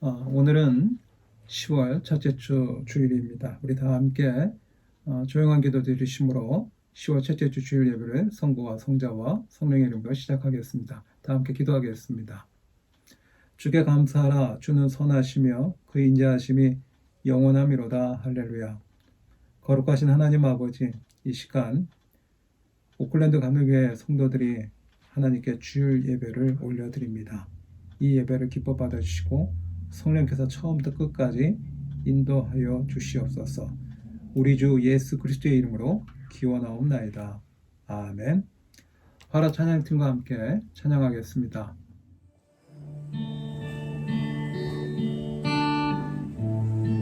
오늘은 10월 첫째 주 주일입니다. 우리 다 함께 조용한 기도 드리심으로 10월 첫째 주 주일 예배를 성부와 성자와 성령의 이름으로 시작하겠습니다. 다 함께 기도하겠습니다. 주께 감사하라. 주는 선하시며 그 인자하심이 영원함이로다. 할렐루야. 거룩하신 하나님 아버지, 이 시간 오클랜드 감리교회 성도들이 하나님께 주일 예배를 올려드립니다. 이 예배를 기뻐 받아주시고 성령께서 처음부터 끝까지 인도하여 주시옵소서. 우리 주 예수 그리스도의 이름으로 기원하옵나이다. 아멘. 화라 찬양팀과 함께 찬양하겠습니다.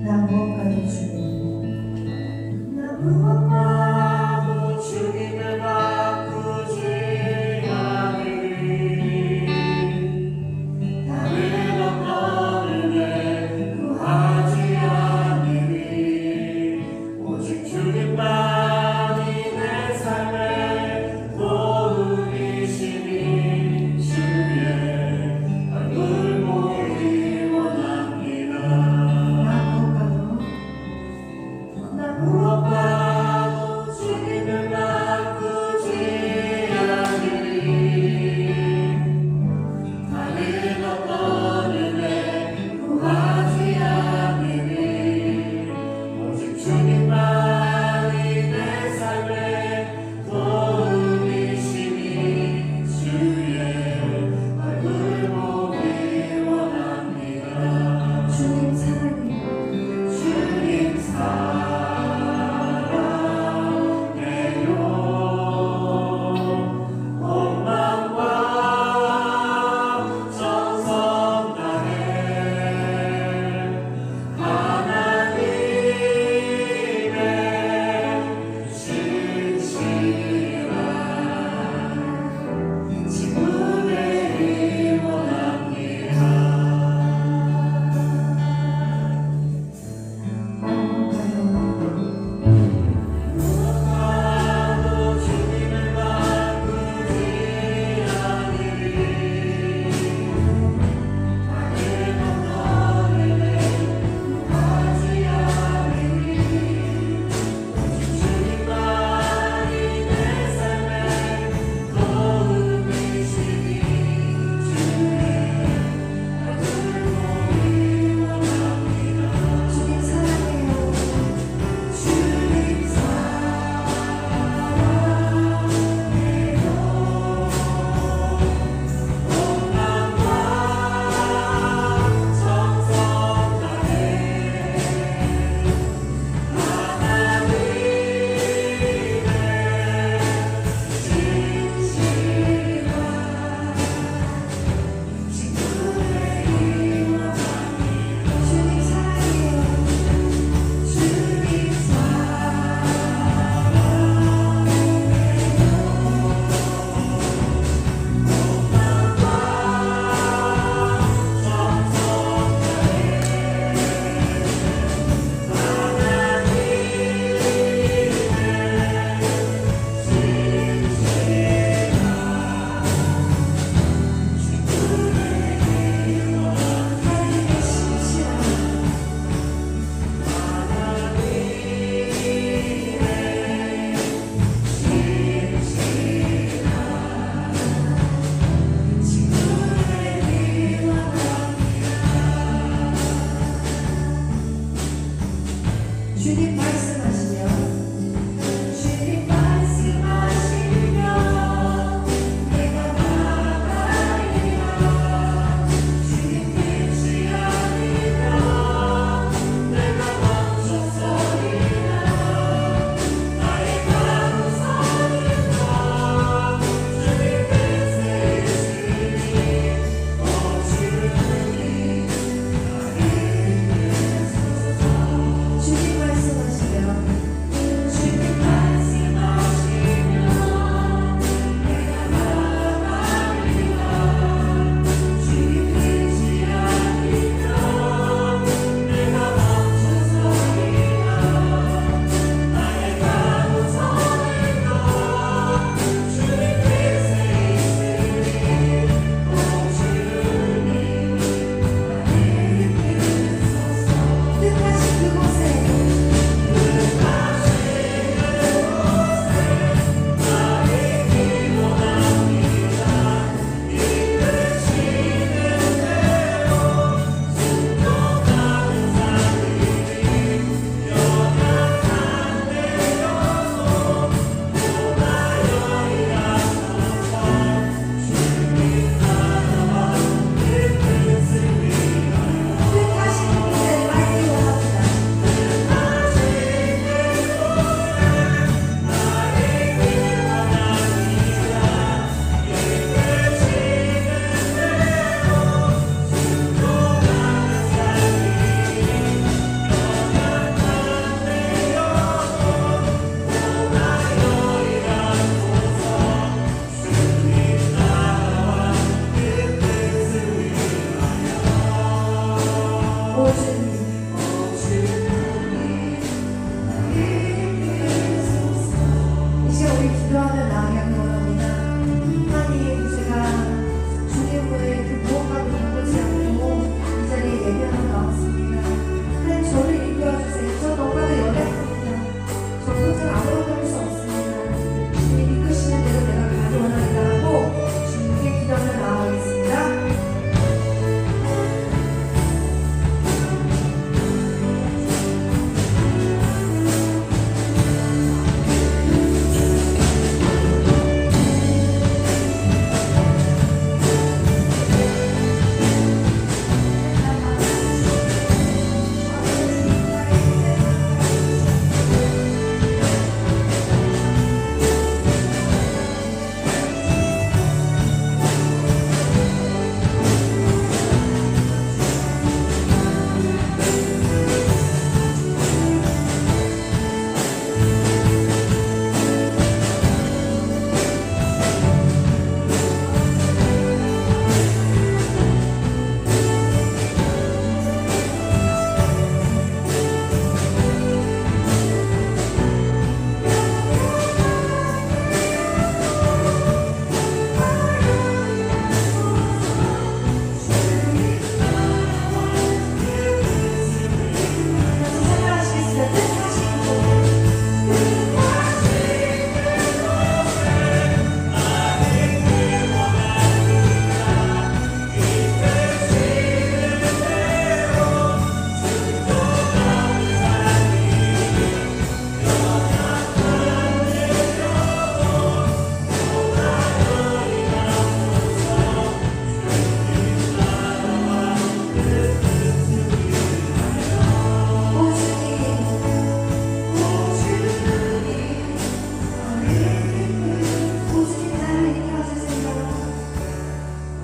나 무엇과도 주님, 나 무엇과도 주님을 바꾸지 않으리. 다른 어떤 은혜 구하지 않으리. 오직 주님만이 내 삶의 도움이시니 주의 얼굴 보기 원합니다. 무엇과도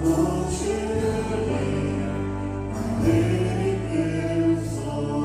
오 주님 하늘이 끄소서.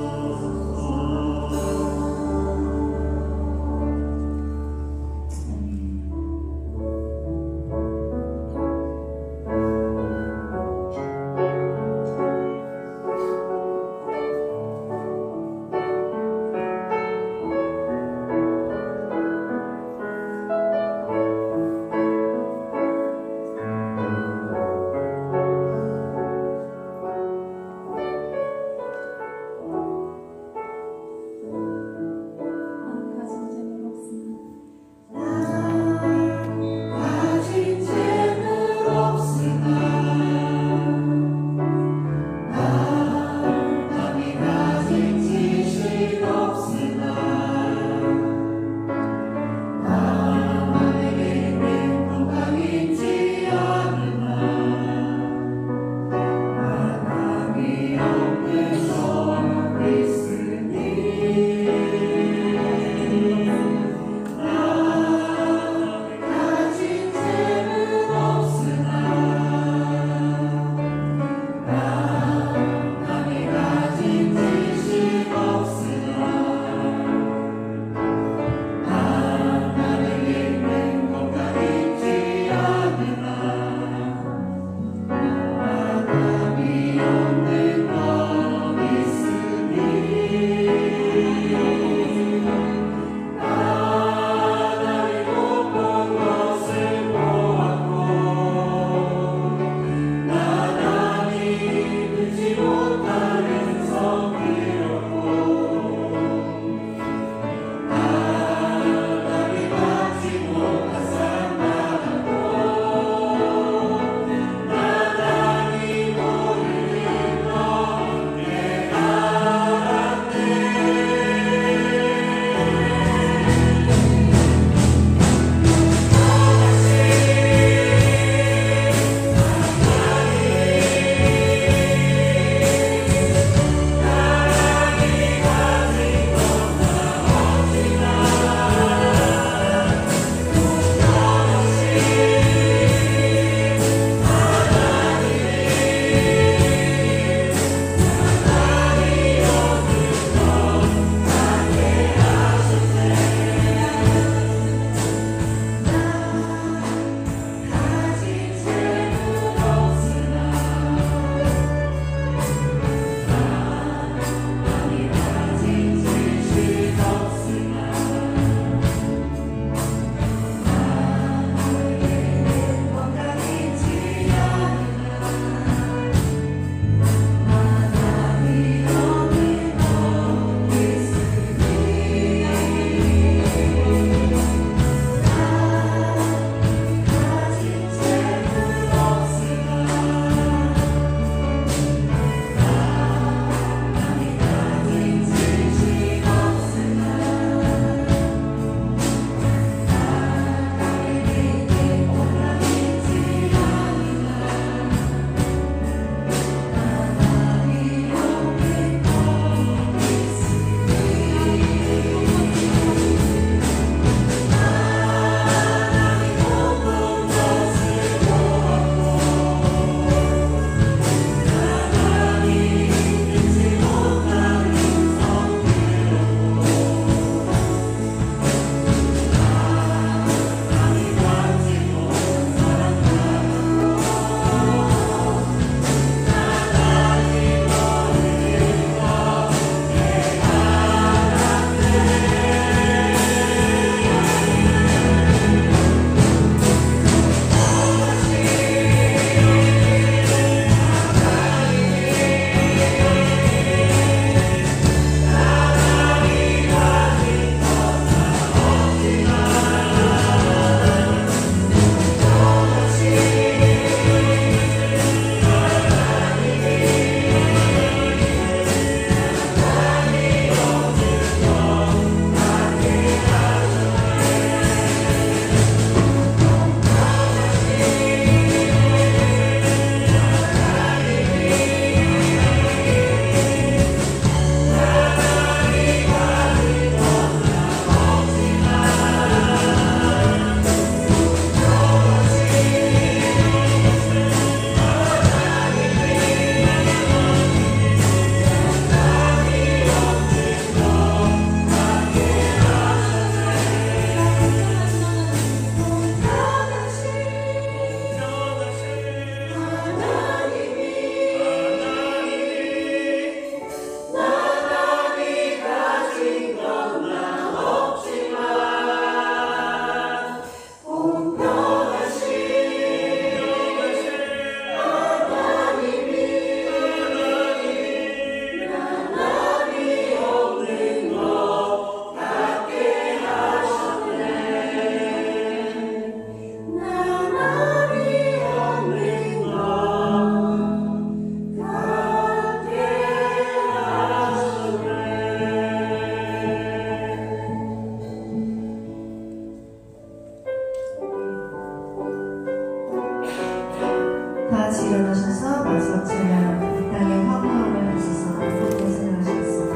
다 같이 일어나셔서 마지막 찬양 이 땅에 화보하며 있어서 함께 생각하시겠습니다.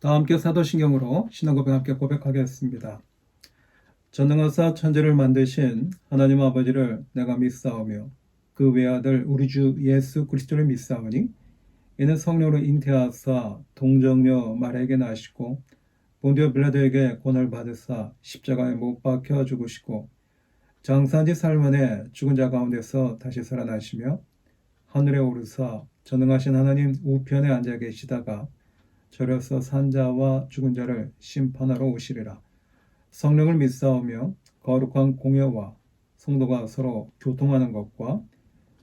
다 함께 사도신경으로 신앙고백 함께 고백하겠습니다. 전능하사 천지를 만드신 하나님 아버지를 내가 믿사오며 그 외아들 우리 주 예수 그리스도를 믿사오니 이는 성령으로 잉태하사 동정녀 마리아에게 나시고 본디오 빌라도에게 고난을 받으사 십자가에 못 박혀 죽으시고 장사한 지 사흘 만에 죽은 자 가운데서 다시 살아나시며 하늘에 오르사 전능하신 하나님 우편에 앉아 계시다가 저려서 산자와 죽은 자를 심판하러 오시리라. 성령을 믿사오며 거룩한 공예와 성도가 서로 교통하는 것과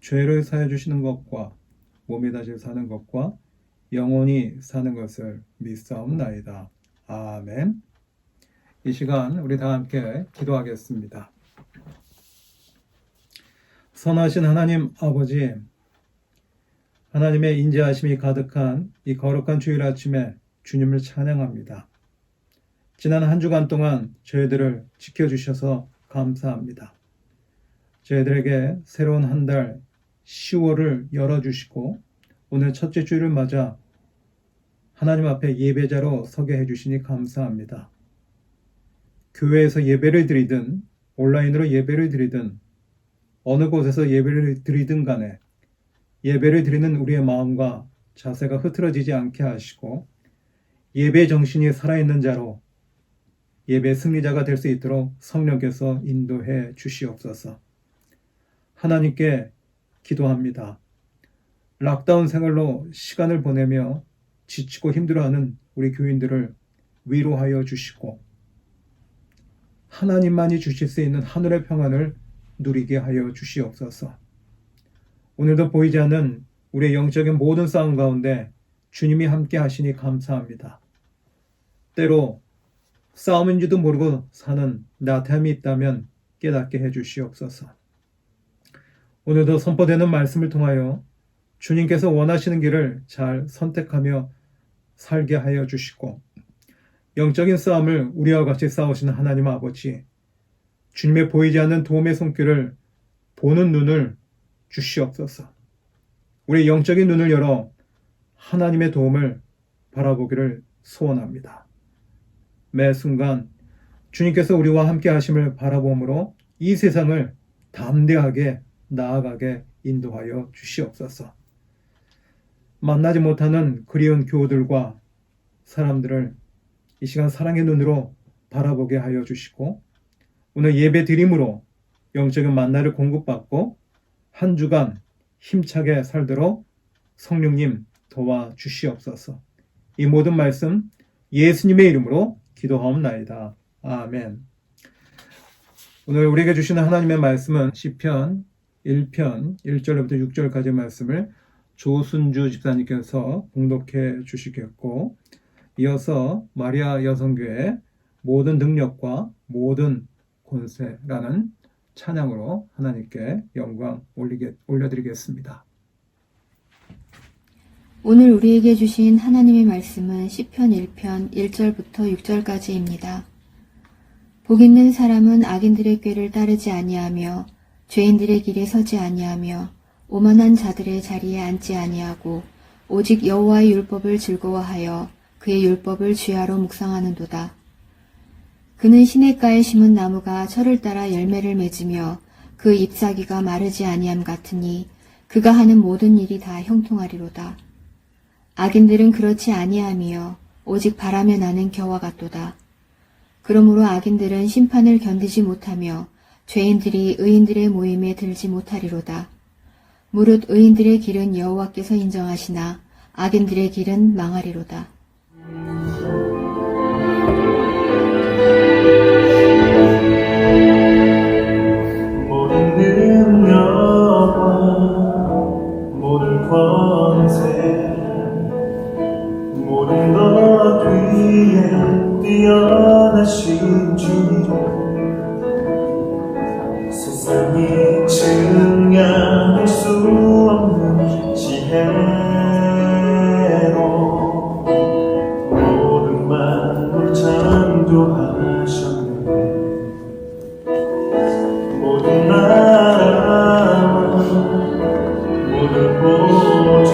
죄를 사해 주시는 것과 몸이 다시 사는 것과 영원히 사는 것을 믿사옵나이다. 아멘. 이 시간 우리 다 함께 기도하겠습니다. 선하신 하나님 아버지, 하나님의 인자하심이 가득한 이 거룩한 주일 아침에 주님을 찬양합니다. 지난 한 주간 동안 저희들을 지켜주셔서 감사합니다. 저희들에게 새로운 한 달 10월을 열어주시고 오늘 첫째 주일을 맞아 하나님 앞에 예배자로 서게 해주시니 감사합니다. 교회에서 예배를 드리든 온라인으로 예배를 드리든 어느 곳에서 예배를 드리든 간에 예배를 드리는 우리의 마음과 자세가 흐트러지지 않게 하시고 예배 정신이 살아있는 자로 예배 승리자가 될 수 있도록 성령께서 인도해 주시옵소서. 하나님께 기도합니다. 락다운 생활로 시간을 보내며 지치고 힘들어하는 우리 교인들을 위로하여 주시고 하나님만이 주실 수 있는 하늘의 평안을 누리게 하여 주시옵소서. 오늘도 보이지 않는 우리의 영적인 모든 싸움 가운데 주님이 함께 하시니 감사합니다. 때로 싸움인지도 모르고 사는 나태함이 있다면 깨닫게 해 주시옵소서. 오늘도 선포되는 말씀을 통하여 주님께서 원하시는 길을 잘 선택하며 살게 하여 주시고 영적인 싸움을 우리와 같이 싸우시는 하나님 아버지, 주님의 보이지 않는 도움의 손길을 보는 눈을 주시옵소서. 우리 영적인 눈을 열어 하나님의 도움을 바라보기를 소원합니다. 매 순간 주님께서 우리와 함께 하심을 바라봄으로 이 세상을 담대하게 나아가게 인도하여 주시옵소서. 만나지 못하는 그리운 교우들과 사람들을 이 시간 사랑의 눈으로 바라보게 하여 주시고 오늘 예배 드림으로 영적인 만나를 공급받고 한 주간 힘차게 살도록 성령님 도와주시옵소서. 이 모든 말씀 예수님의 이름으로 기도하옵나이다. 아멘. 오늘 우리에게 주시는 하나님의 말씀은 시편 1편 1절부터 6절까지 말씀을 조순주 집사님께서 봉독해 주시겠고 이어서 마리아 여성교회 모든 능력과 모든 권세라는 찬양으로 하나님께 영광 올려드리겠습니다. 오늘 우리에게 주신 하나님의 말씀은 시편 1편 1절부터 6절까지입니다. 복 있는 사람은 악인들의 꾀를 따르지 아니하며 죄인들의 길에 서지 아니하며 오만한 자들의 자리에 앉지 아니하고 오직 여호와의 율법을 즐거워하여 그의 율법을 주야로 묵상하는도다. 그는 시냇가에 심은 나무가 철을 따라 열매를 맺으며 그 잎사귀가 마르지 아니함 같으니 그가 하는 모든 일이 다 형통하리로다. 악인들은 그렇지 아니하며 오직 바람에 나는 겨와 같도다. 그러므로 악인들은 심판을 견디지 못하며 죄인들이 의인들의 모임에 들지 못하리로다. 무릇 의인들의 길은 여호와께서 인정하시나 악인들의 길은 망하리로다. 모든 능력과 모든 권세 모든 것 위에 뛰어나신 주님 세상이 증량할 수 없는 지혜로 모든 만물 창조하셨네. 모든 나라 모든 보좌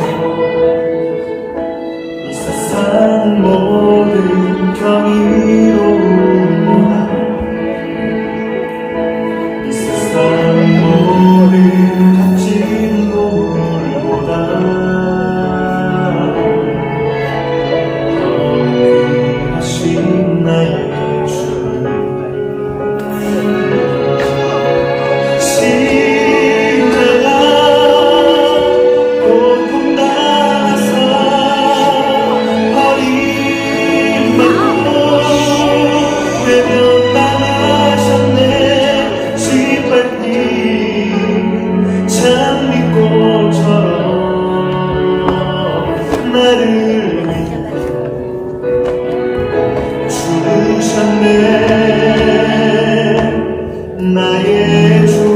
이 세상 모든 경이로운 이 세상 나의 주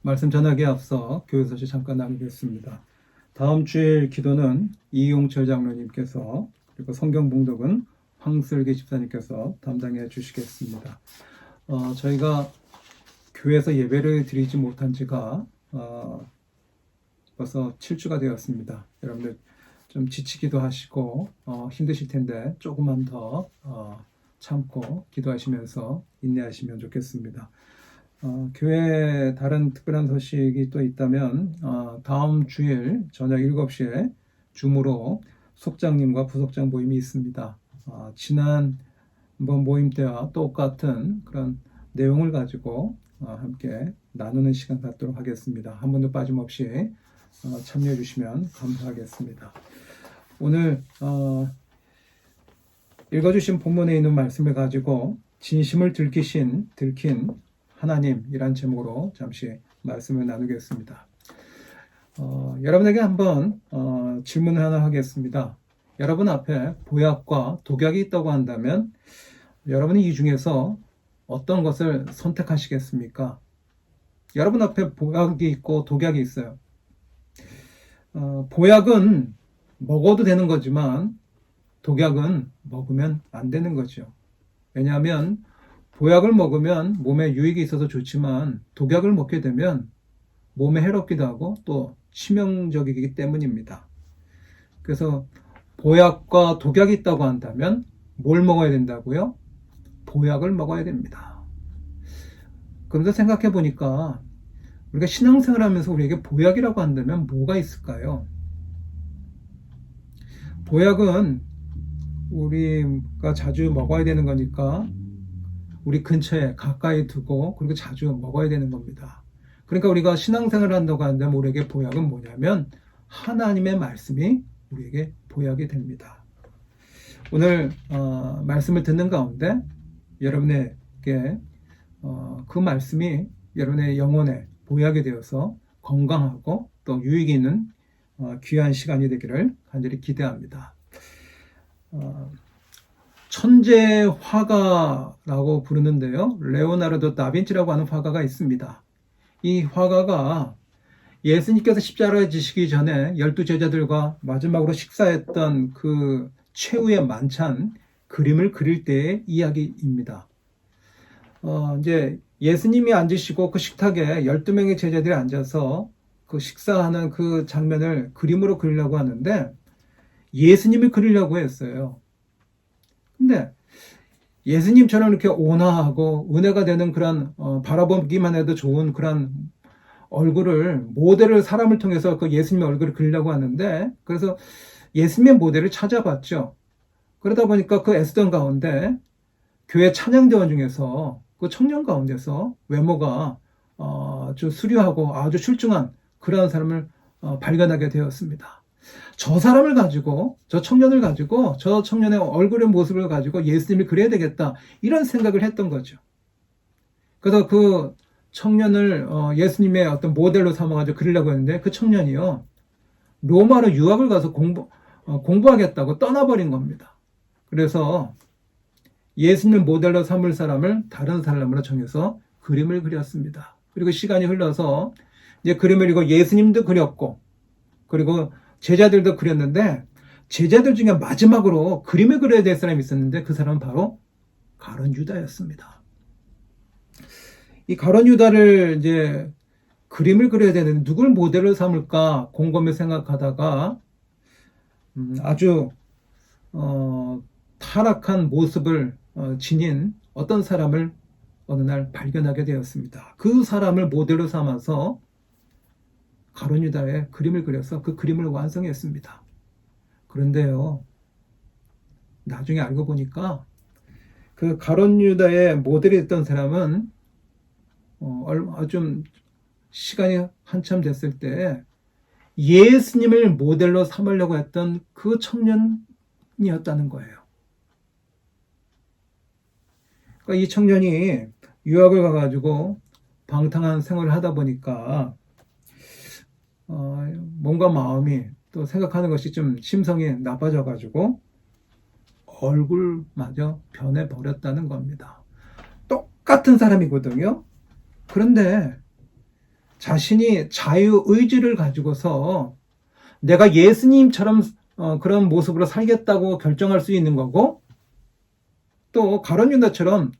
말씀 전하기에 앞서 교회 소식 잠깐 나누겠습니다. 다음 주일 기도는 이용철 장로님께서, 그리고 성경 봉독은 황슬기 집사님께서 담당해 주시겠습니다. 저희가 교회에서 예배를 드리지 못한 지가 벌써 7주가 되었습니다. 여러분들 좀 지치기도 하시고 힘드실 텐데 조금만 더 참고 기도하시면서 인내하시면 좋겠습니다. 교회에 다른 특별한 소식이 또 있다면 다음 주일 저녁 7시에 줌으로 속장님과 부속장 모임이 있습니다. 지난번 모임 때와 똑같은 그런 내용을 가지고 함께 나누는 시간 갖도록 하겠습니다. 한 번도 빠짐없이 참여해 주시면 감사하겠습니다. 오늘 읽어주신 본문에 있는 말씀을 가지고 진심을 들킨 하나님이란 제목으로 잠시 말씀을 나누겠습니다. 여러분에게 한번 질문을 하나 하겠습니다. 여러분 앞에 보약과 독약이 있다고 한다면 여러분이 이 중에서 어떤 것을 선택하시겠습니까? 여러분 앞에 보약이 있고 독약이 있어요. 보약은 먹어도 되는 거지만 독약은 먹으면 안 되는 거죠. 왜냐하면 보약을 먹으면 몸에 유익이 있어서 좋지만 독약을 먹게 되면 몸에 해롭기도 하고 또 치명적이기 때문입니다. 그래서 보약과 독약이 있다고 한다면 뭘 먹어야 된다고요? 보약을 먹어야 됩니다. 그런데 생각해 보니까 우리가 신앙생활 하면서 우리에게 보약이라고 한다면 뭐가 있을까요? 보약은 우리가 자주 먹어야 되는 거니까 우리 근처에 가까이 두고 그리고 자주 먹어야 되는 겁니다. 그러니까 우리가 신앙생활을 한다고 한다면 우리에게 보약은 뭐냐면 하나님의 말씀이 우리에게 보약이 됩니다. 오늘 말씀을 듣는 가운데 여러분에게 그 말씀이 여러분의 영혼에 보약이 되어서 건강하고 또 유익이 있는 귀한 시간이 되기를 간절히 기대합니다. 천재 화가라고 부르는데요. 레오나르도 다빈치라고 하는 화가가 있습니다. 이 화가가 예수님께서 십자가에 지시기 전에 12제자들과 마지막으로 식사했던 그 최후의 만찬 그림을 그릴 때의 이야기입니다. 이제 예수님이 앉으시고 그 식탁에 12명의 제자들이 앉아서 그 식사하는 그 장면을 그림으로 그리려고 하는데 예수님을 그리려고 했어요. 근데 예수님처럼 이렇게 온화하고 은혜가 되는 그런 바라보기만 해도 좋은 그런 얼굴을 모델을 사람을 통해서 그 예수님의 얼굴을 그리려고 하는데 그래서 예수님의 모델을 찾아봤죠. 그러다 보니까 그 애쓰던 가운데 교회 찬양대원 중에서 그 청년 가운데서 외모가 아주 수려하고 아주 출중한 그러한 사람을 발견하게 되었습니다. 저 사람을 가지고 저 청년을 가지고 저 청년의 얼굴의 모습을 가지고 예수님을 그려야 되겠다 이런 생각을 했던 거죠. 그래서 그 청년을 예수님의 어떤 모델로 삼아가지고 그리려고 했는데 그 청년이요 로마로 유학을 가서 공부하겠다고 떠나버린 겁니다. 그래서 예수님을 모델로 삼을 사람을 다른 사람으로 정해서 그림을 그렸습니다. 그리고 시간이 흘러서 이제 그림을 그리고 예수님도 그렸고 그리고 제자들도 그렸는데 제자들 중에 마지막으로 그림을 그려야 될 사람이 있었는데 그 사람은 바로 가룟 유다였습니다. 이 가룟 유다를 이제 그림을 그려야 되는데 누굴 모델로 삼을까 곰곰이 생각하다가 아주 타락한 모습을 지닌 어떤 사람을 어느 날 발견하게 되었습니다. 그 사람을 모델로 삼아서 가룟 유다의 그림을 그려서 그 그림을 완성했습니다. 그런데요, 나중에 알고 보니까 그 가룟 유다의 모델이 됐던 사람은 좀 시간이 한참 됐을 때 예수님을 모델로 삼으려고 했던 그 청년이었다는 거예요. 그러니까 이 청년이 유학을 가가지고 방탕한 생활을 하다 보니까 몸과 마음이 또 생각하는 것이 좀 심성이 나빠져가지고 얼굴마저 변해버렸다는 겁니다. 똑같은 사람이거든요. 그런데 자신이 자유의지를 가지고서 내가 예수님처럼 그런 모습으로 살겠다고 결정할 수 있는 거고 또 가룟 유다처럼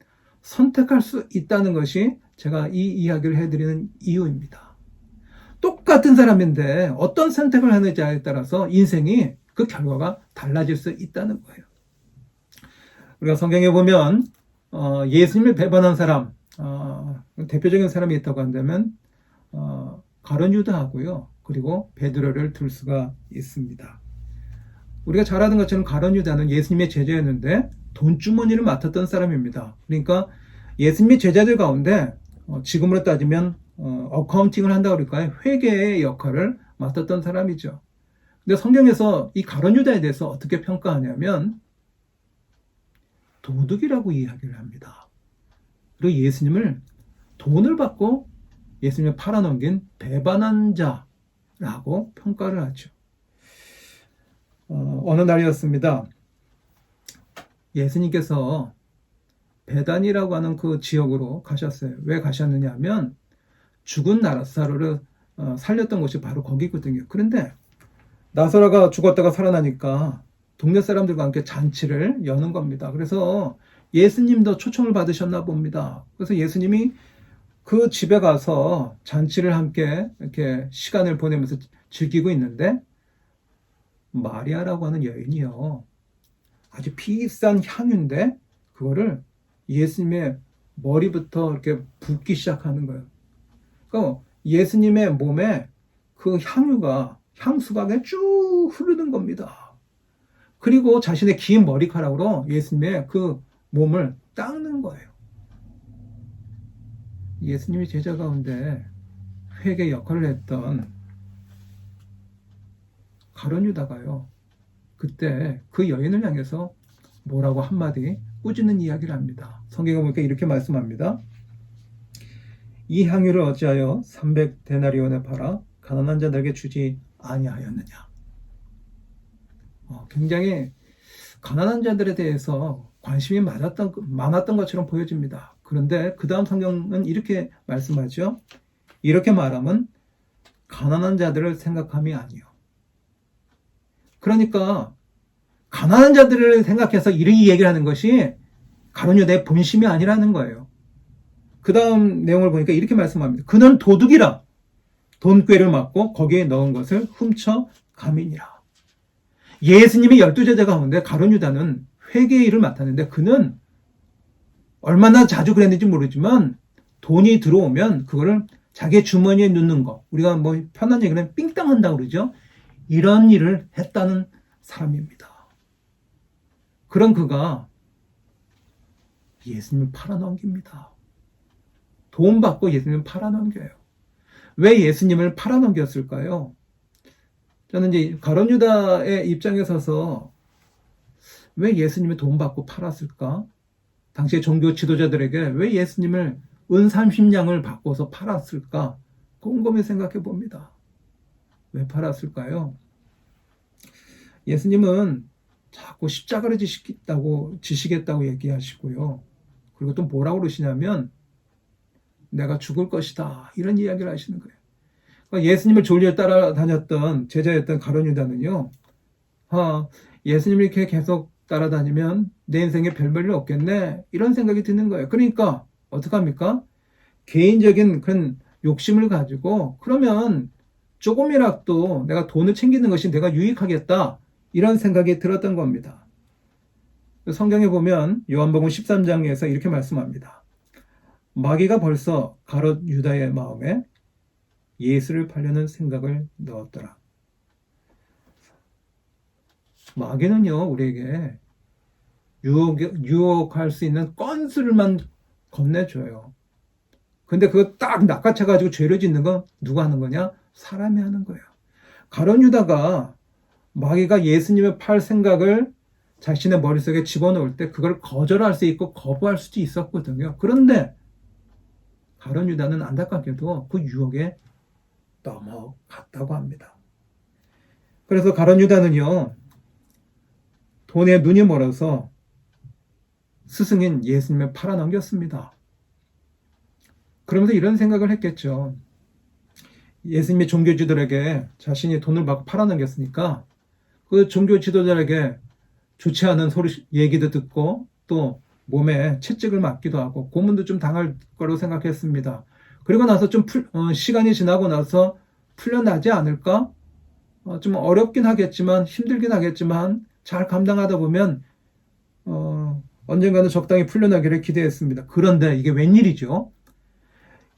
선택할 수 있다는 것이 제가 이 이야기를 해드리는 이유입니다. 똑같은 사람인데 어떤 선택을 하느냐에 따라서 인생이 그 결과가 달라질 수 있다는 거예요. 우리가 성경에 보면 예수님을 배반한 사람 대표적인 사람이 있다고 한다면 가룟 유다하고요. 그리고 베드로를 들 수가 있습니다. 우리가 잘 아는 것처럼 가룟 유다는 예수님의 제자였는데 돈주머니를 맡았던 사람입니다. 그러니까 예수님의 제자들 가운데 지금으로 따지면 어카운팅을 한다고 그럴까요? 회계의 역할을 맡았던 사람이죠. 근데 성경에서 이 가룟 유다에 대해서 어떻게 평가하냐면 도둑이라고 이야기를 합니다. 그리고 예수님을 돈을 받고 예수님을 팔아넘긴 배반한 자라고 평가를 하죠. 어느 날이었습니다. 예수님께서 베단이라고 하는 그 지역으로 가셨어요. 왜 가셨느냐 하면 죽은 나사로를 살렸던 곳이 바로 거기거든요. 그런데 나사로가 죽었다가 살아나니까 동네 사람들과 함께 잔치를 여는 겁니다. 그래서 예수님도 초청을 받으셨나 봅니다. 그래서 예수님이 그 집에 가서 잔치를 함께 이렇게 시간을 보내면서 즐기고 있는데 마리아라고 하는 여인이요. 아주 비싼 향유인데 그거를 예수님의 머리부터 이렇게 붓기 시작하는 거예요. 그러니까 예수님의 몸에 그 향수가 그냥 쭉 흐르는 겁니다. 그리고 자신의 긴 머리카락으로 예수님의 그 몸을 닦는 거예요. 예수님의 제자 가운데 회개 역할을 했던 가룟 유다가요. 그때 그 여인을 향해서 뭐라고 한마디 꾸짖는 이야기를 합니다. 성경에 보니까 이렇게 말씀합니다. 이 향유를 어찌하여 300데나리온에 팔아 가난한 자들에게 주지 아니하였느냐. 굉장히 가난한 자들에 대해서 관심이 많았던 것처럼 보여집니다. 그런데 그 다음 성경은 이렇게 말씀하죠. 이렇게 말하면 가난한 자들을 생각함이 아니요. 그러니까 가난한 자들을 생각해서 이렇게 얘기를 하는 것이 가룟 유다의 본심이 아니라는 거예요. 그 다음 내용을 보니까 이렇게 말씀합니다. 그는 도둑이라. 돈꾀를 맞고 거기에 넣은 것을 훔쳐 가민이라. 예수님이 12제자 가운데 가룟 유다는 회개의 일을 맡았는데 그는 얼마나 자주 그랬는지 모르지만 돈이 들어오면 그거를 자기의 주머니에 넣는 거, 우리가 뭐 편한 얘기는 삥땅한다고 그러죠. 이런 일을 했다는 사람입니다. 그런 그가 예수님을 팔아넘깁니다. 돈 받고 예수님을 팔아넘겨요. 왜 예수님을 팔아넘겼을까요? 저는 이제 가룟 유다의 입장에 서서 왜 예수님을 돈 받고 팔았을까? 당시의 종교 지도자들에게 왜 예수님을 은 30냥을 바꿔서 팔았을까? 곰곰이 생각해 봅니다. 왜 팔았을까요? 예수님은 자꾸 십자가를 지시겠다고 얘기하시고요. 그리고 또 뭐라고 그러시냐면 내가 죽을 것이다. 이런 이야기를 하시는 거예요. 그러니까 예수님을 졸려 따라다녔던 제자였던 가룟 유다는요. 예수님을 이렇게 계속 따라다니면 내 인생에 별 볼일 없겠네. 이런 생각이 드는 거예요. 그러니까 어떡합니까? 개인적인 그런 욕심을 가지고 그러면 조금이라도 내가 돈을 챙기는 것이 내가 유익하겠다. 이런 생각이 들었던 겁니다. 성경에 보면 요한복음 13장에서 이렇게 말씀합니다. 마귀가 벌써 가룟 유다의 마음에 예수를 팔려는 생각을 넣었더라. 마귀는요, 우리에게 유혹할 수 있는 건수를만 건네줘요. 근데 그거 딱 낚아채가지고 죄를 짓는 건 누가 하는 거냐? 사람이 하는 거예요. 가룟 유다가 마귀가 예수님을 팔 생각을 자신의 머릿속에 집어넣을 때 그걸 거절할 수 있고 거부할 수도 있었거든요. 그런데 가룟 유다는 안타깝게도 그 유혹에 넘어갔다고 합니다. 그래서 가룟 유다는요, 돈에 눈이 멀어서 스승인 예수님을 팔아넘겼습니다. 그러면서 이런 생각을 했겠죠. 예수님의 종교지도들에게 자신이 돈을 받고 팔아넘겼으니까 그 종교 지도자에게 좋지 않은 얘기도 듣고 또 몸에 채찍을 맞기도 하고 고문도 좀 당할 거로 생각했습니다. 그리고 나서 좀 시간이 지나고 나서 풀려나지 않을까? 좀 어렵긴 하겠지만 힘들긴 하겠지만 잘 감당하다 보면 언젠가는 적당히 풀려나기를 기대했습니다. 그런데 이게 웬일이죠?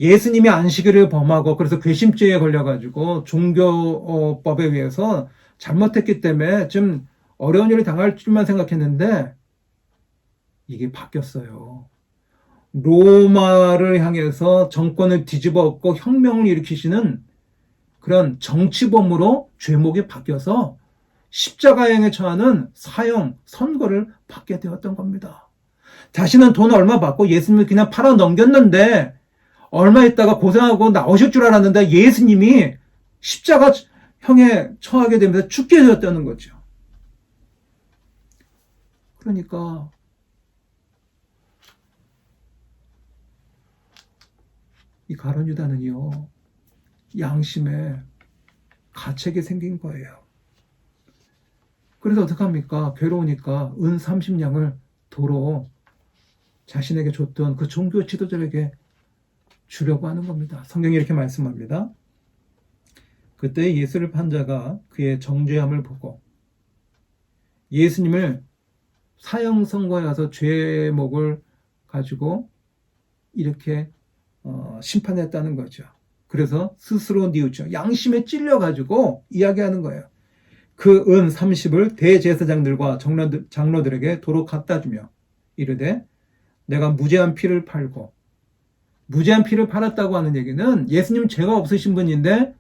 예수님이 안식일을 범하고 그래서 괘씸죄에 걸려가지고 종교법에 의해서 잘못했기 때문에 좀 어려운 일을 당할 줄만 생각했는데 이게 바뀌었어요. 로마를 향해서 정권을 뒤집어 엎고 혁명을 일으키시는 그런 정치범으로 죄목이 바뀌어서 십자가형에 처하는 사형, 선고를 받게 되었던 겁니다. 자신은 돈 얼마 받고 예수님을 그냥 팔아 넘겼는데 얼마 있다가 고생하고 나오실 줄 알았는데 예수님이 십자가형에 처하게 되면서 죽게 되었다는 거죠. 그러니까 이 가룟 유다는요, 양심에 가책이 생긴 거예요. 그래서 어떡합니까? 괴로우니까 은 30냥을 도로 자신에게 줬던 그 종교 지도자에게 주려고 하는 겁니다. 성경이 이렇게 말씀합니다. 그때 예수를 판 자가 그의 정죄함을 보고 예수님을 사형 선고에 가서 죄목을 가지고 이렇게 심판했다는 거죠. 그래서 스스로 뉘우쳐 양심에 찔려가지고 이야기하는 거예요. 그 은 30을 대제사장들과 장로들에게 도로 갖다 주며 이르되 내가 무죄한 피를 팔고, 무죄한 피를 팔았다고 하는 얘기는 예수님 죄가 없으신 분인데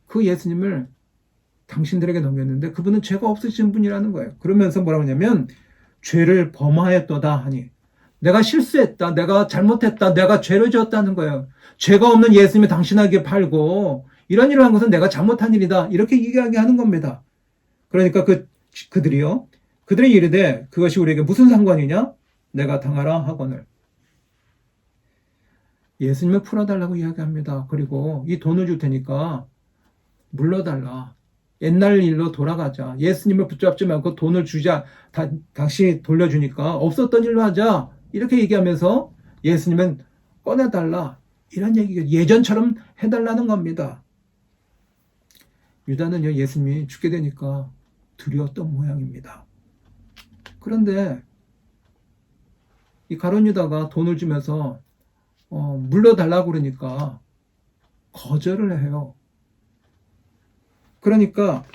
그 예수님을 당신들에게 넘겼는데 그분은 죄가 없으신 분이라는 거예요. 그러면서 뭐라고 하냐면 죄를 범하였도다 하니, 내가 실수했다, 내가 잘못했다, 내가 죄를 지었다는 거예요. 죄가 없는 예수님을 당신에게 팔고 이런 일을 한 것은 내가 잘못한 일이다, 이렇게 이야기하는 겁니다. 그러니까 그들이 이르되 그것이 우리에게 무슨 상관이냐? 내가 당하라 하거늘. 예수님을 풀어달라고 이야기합니다. 그리고 이 돈을 줄 테니까 물러달라. 옛날 일로 돌아가자. 예수님을 붙잡지 말고 돈을 주자. 다시 돌려주니까 없었던 일로 하자. 이렇게 얘기하면서 예수님은 꺼내달라. 이런 얘기가 예전처럼 해달라는 겁니다. 유다는요, 예수님이 죽게 되니까 두려웠던 모양입니다. 그런데 이 가룟 유다가 돈을 주면서 물러달라고 그러니까 거절을 해요. 그러니까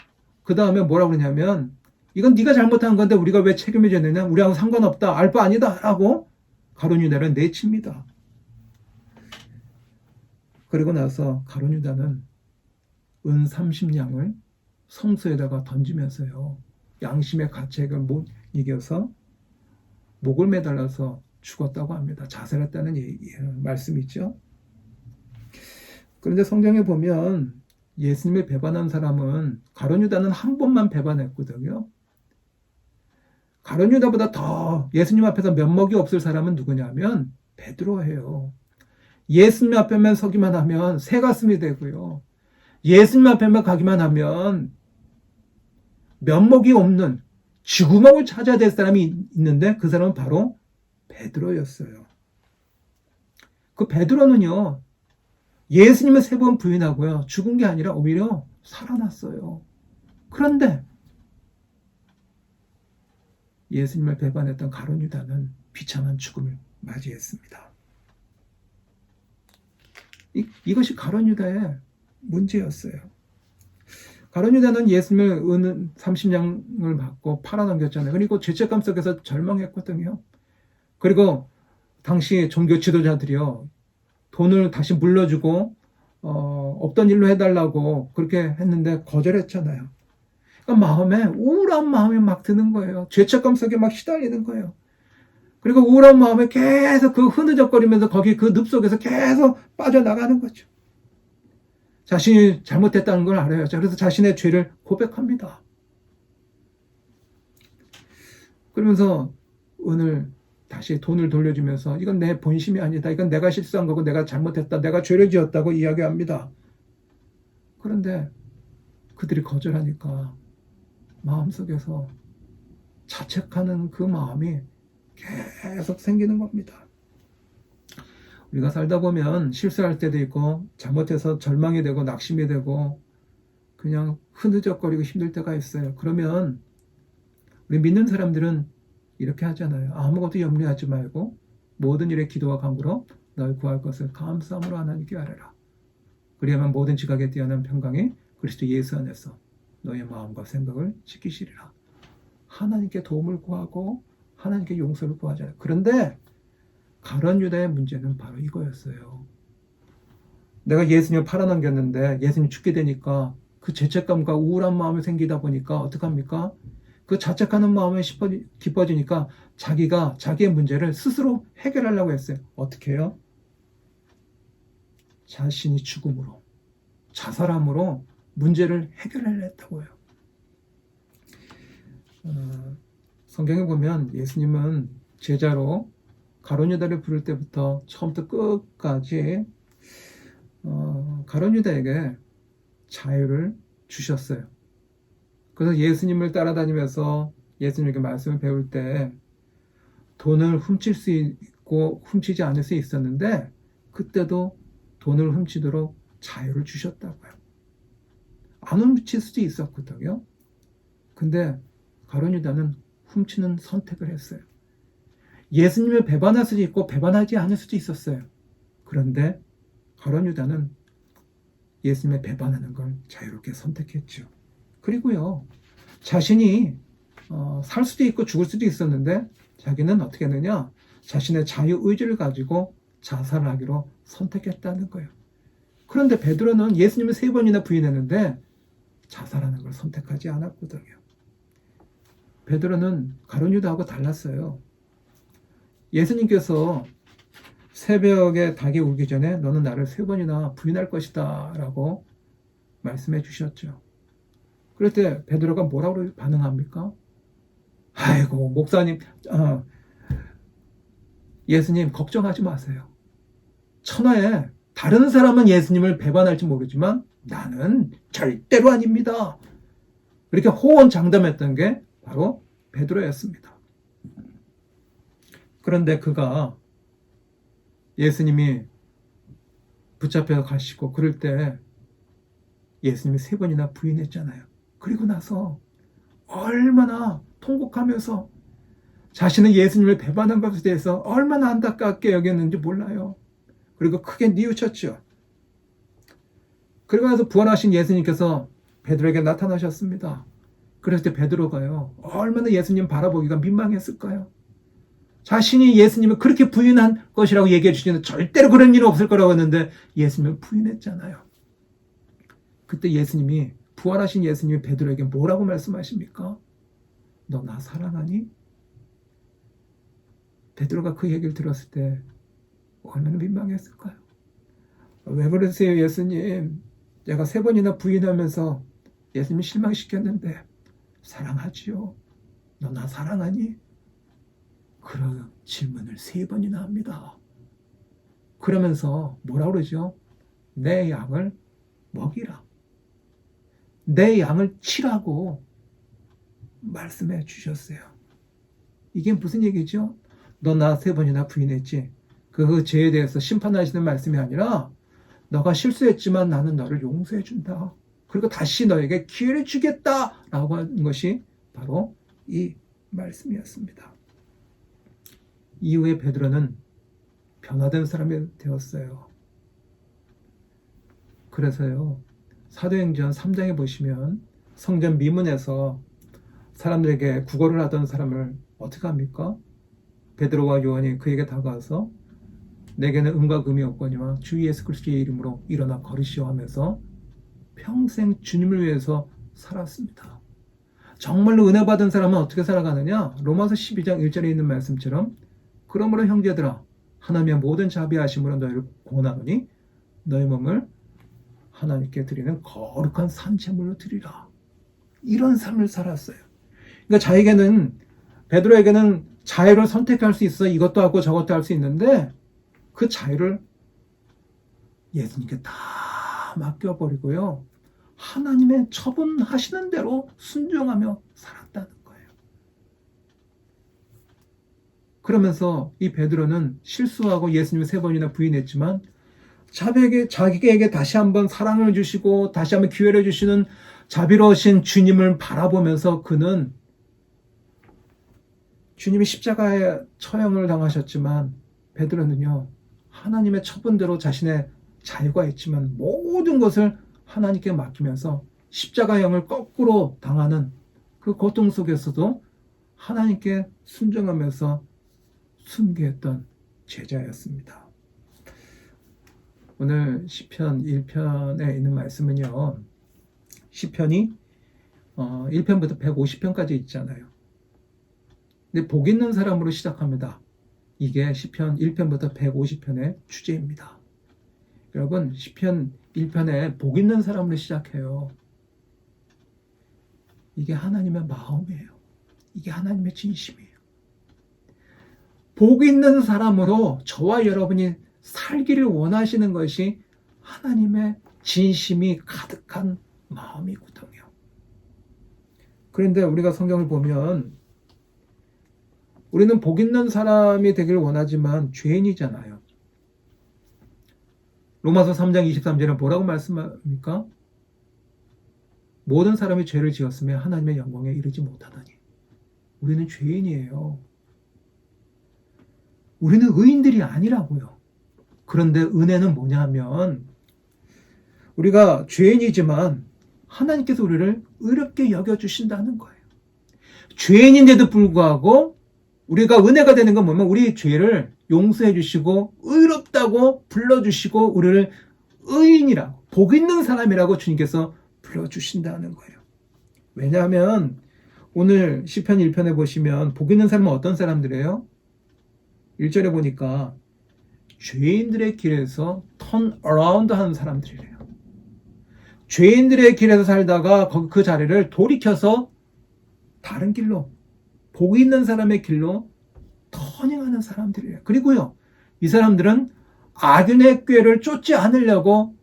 그 다음에 뭐라고 그러냐면 이건 네가 잘못한 건데 우리가 왜 책임을 져야 되냐? 우리하고 상관없다. 알 바 아니다. 라고 가룟 유다를 내칩니다. 그리고 나서 가룟 유다는 은 30냥을 성소에다가 던지면서요. 양심의 가책을 못 이겨서 목을 매달려서 죽었다고 합니다. 자살했다는 말씀이 있죠. 그런데 성경에 보면 예수님을 배반한 사람은 가룟 유다는 한 번만 배반했거든요. 가룟 유다보다 더 예수님 앞에서 면목이 없을 사람은 누구냐면 베드로예요. 예수님 앞에만 서기만 하면 새 가슴이 되고요. 예수님 앞에만 가기만 하면 면목이 없는 쥐구멍을 찾아야 될 사람이 있는데 그 사람은 바로 베드로였어요. 그 베드로는요, 예수님을 3번 부인하고요, 죽은 게 아니라 오히려 살아났어요. 그런데 예수님을 배반했던 가룟 유다는 비참한 죽음을 맞이했습니다. 이것이 가룟 유다의 문제였어요. 가룟 유다는 예수님을 은 30냥을 받고 팔아넘겼잖아요. 그리고 죄책감 속에서 절망했거든요. 그리고 당시 종교 지도자들이요, 돈을 다시 물려주고 없던 일로 해달라고 그렇게 했는데 거절했잖아요. 그러니까 마음에 우울한 마음이 막 드는 거예요. 죄책감 속에 막 시달리는 거예요. 그리고 우울한 마음에 계속 그 흐느적거리면서 거기 그 늪 속에서 계속 빠져나가는 거죠. 자신이 잘못했다는 걸 알아요. 그래서 자신의 죄를 고백합니다. 그러면서 오늘 다시 돈을 돌려주면서 이건 내 본심이 아니다. 이건 내가 실수한 거고 내가 잘못했다. 내가 죄를 지었다고 이야기합니다. 그런데 그들이 거절하니까 마음속에서 자책하는 그 마음이 계속 생기는 겁니다. 우리가 살다 보면 실수할 때도 있고 잘못해서 절망이 되고 낙심이 되고 그냥 흐느적거리고 힘들 때가 있어요. 그러면 우리 믿는 사람들은 이렇게 하잖아요. 아무것도 염려하지 말고 모든 일에 기도와 간구로 너희 구할 것을 감사함으로 하나님께 아뢰라. 그리하면 모든 지각에 뛰어난 평강이 그리스도 예수 안에서 너의 마음과 생각을 지키시리라. 하나님께 도움을 구하고 하나님께 용서를 구하잖아요. 그런데 가룟 유다의 문제는 바로 이거였어요. 내가 예수님을 팔아넘겼는데 예수님 죽게 되니까 그 죄책감과 우울한 마음이 생기다 보니까 어떡합니까? 그 자책하는 마음에 깊어지니까 자기가 자기의 문제를 스스로 해결하려고 했어요. 어떻게 해요? 자신이 죽음으로, 자살함으로 문제를 해결하려 했다고요. 성경에 보면 예수님은 제자로 가룟 유다를 부를 때부터 처음부터 끝까지 가룟 유다에게 자유를 주셨어요. 그래서 예수님을 따라다니면서 예수님에게 말씀을 배울 때 돈을 훔칠 수 있고 훔치지 않을 수 있었는데 그때도 돈을 훔치도록 자유를 주셨다고요. 안 훔칠 수도 있었거든요. 근데 가룟 유다는 훔치는 선택을 했어요. 예수님을 배반할 수도 있고 배반하지 않을 수도 있었어요. 그런데 가룟 유다는 예수님을 배반하는 걸 자유롭게 선택했죠. 그리고요, 자신이 살 수도 있고 죽을 수도 있었는데 자기는 어떻게 했느냐? 자신의 자유의지를 가지고 자살을 하기로 선택했다는 거예요. 그런데 베드로는 예수님을 3번이나 부인했는데 자살하는 걸 선택하지 않았거든요. 베드로는 가룟 유다하고 달랐어요. 예수님께서 새벽에 닭이 울기 전에 너는 나를 3번이나 부인할 것이다 라고 말씀해 주셨죠. 그럴 때 베드로가 뭐라고 반응합니까? 아이고 목사님, 예수님 걱정하지 마세요. 천하에 다른 사람은 예수님을 배반할지 모르지만 나는 절대로 아닙니다. 이렇게 호언장담했던 게 바로 베드로였습니다. 그런데 그가 예수님이 붙잡혀 가시고 그럴 때 예수님이 3번이나 부인했잖아요. 그리고 나서 얼마나 통곡하면서 자신은 예수님을 배반한 것에 대해서 얼마나 안타깝게 여겼는지 몰라요. 그리고 크게 뉘우쳤죠. 그리고 나서 부활하신 예수님께서 베드로에게 나타나셨습니다. 그랬을 때 베드로가요, 얼마나 예수님 바라보기가 민망했을까요? 자신이 예수님을 그렇게 부인한 것이라고 얘기해 주시는데 절대로 그런 일은 없을 거라고 했는데 예수님을 부인했잖아요. 그때 예수님이, 부활하신 예수님이 베드로에게 뭐라고 말씀하십니까? 너 나 사랑하니? 베드로가 그 얘기를 들었을 때 얼마나 민망했을까요? 왜 그러세요, 예수님? 내가 3번이나 부인하면서 예수님 실망시켰는데 사랑하지요? 너 나 사랑하니? 그런 질문을 3번이나 합니다. 그러면서 뭐라 그러죠? 내 양을 먹이라. 내 양을 치라고 말씀해 주셨어요. 이게 무슨 얘기죠? 너 나 3번이나 부인했지. 그 죄에 대해서 심판하시는 말씀이 아니라 너가 실수했지만 나는 너를 용서해 준다. 그리고 다시 너에게 기회를 주겠다라고 하는 것이 바로 이 말씀이었습니다. 이후에 베드로는 변화된 사람이 되었어요. 그래서요, 사도행전 3장에 보시면 성전 미문에서 사람들에게 구걸을 하던 사람을 어떻게 합니까? 베드로와 요한이 그에게 다가와서 내게는 음과 금이 없거니와 주 예수 그리스도의 이름으로 일어나 걸으시오 하면서 평생 주님을 위해서 살았습니다. 정말로 은혜 받은 사람은 어떻게 살아가느냐? 로마서 12장 1절에 있는 말씀처럼 그러므로 형제들아 하나님의 모든 자비하심으로 너희를 권하노니 너희 몸을 하나님께 드리는 거룩한 산제물로 드리라. 이런 삶을 살았어요. 그러니까 자에게는, 베드로에게는 자유를 선택할 수 있어. 이것도 하고 저것도 할 수 있는데 그 자유를 예수님께 다 맡겨버리고요, 하나님의 처분하시는 대로 순종하며 살았다는 거예요. 그러면서 이 베드로는 실수하고 예수님을 3번이나 부인했지만 자기에게 다시 한번 사랑을 주시고 다시 한번 기회를 주시는 자비로우신 주님을 바라보면서 그는, 주님이 십자가에 처형을 당하셨지만 베드로는요, 하나님의 처분대로 자신의 자유가 있지만 모든 것을 하나님께 맡기면서 십자가형을 거꾸로 당하는 그 고통 속에서도 하나님께 순종하면서 순교했던 제자였습니다. 오늘 시편 1편에 있는 말씀은요, 시편이 1편부터 150편까지 있잖아요. 근데 복 있는 사람으로 시작합니다. 이게 시편 1편부터 150편의 주제입니다. 여러분, 시편 1편에 복 있는 사람으로 시작해요. 이게 하나님의 마음이에요. 이게 하나님의 진심이에요. 복 있는 사람으로 저와 여러분이 살기를 원하시는 것이 하나님의 진심이 가득한 마음이거든요. 그런데 우리가 성경을 보면 우리는 복 있는 사람이 되길 원하지만 죄인이잖아요. 로마서 3장 23절에 뭐라고 말씀합니까? 모든 사람이 죄를 지었으며 하나님의 영광에 이르지 못하다니. 우리는 죄인이에요. 우리는 의인들이 아니라고요. 그런데 은혜는 뭐냐 하면 우리가 죄인이지만 하나님께서 우리를 의롭게 여겨주신다는 거예요. 죄인인데도 불구하고 우리가 은혜가 되는 건 뭐냐면 우리 죄를 용서해 주시고 의롭다고 불러주시고 우리를 의인이라고, 복 있는 사람이라고 주님께서 불러주신다는 거예요. 왜냐하면 오늘 시편 1편에 보시면 복 있는 사람은 어떤 사람들이에요? 1절에 보니까 죄인들의 길에서 턴 어라운드 하는 사람들이래요. 죄인들의 길에서 살다가 그 자리를 돌이켜서 다른 길로, 복 있는 사람의 길로 터닝하는 사람들이에요. 그리고요, 이 사람들은 악인의 꾀를 쫓지 않으려고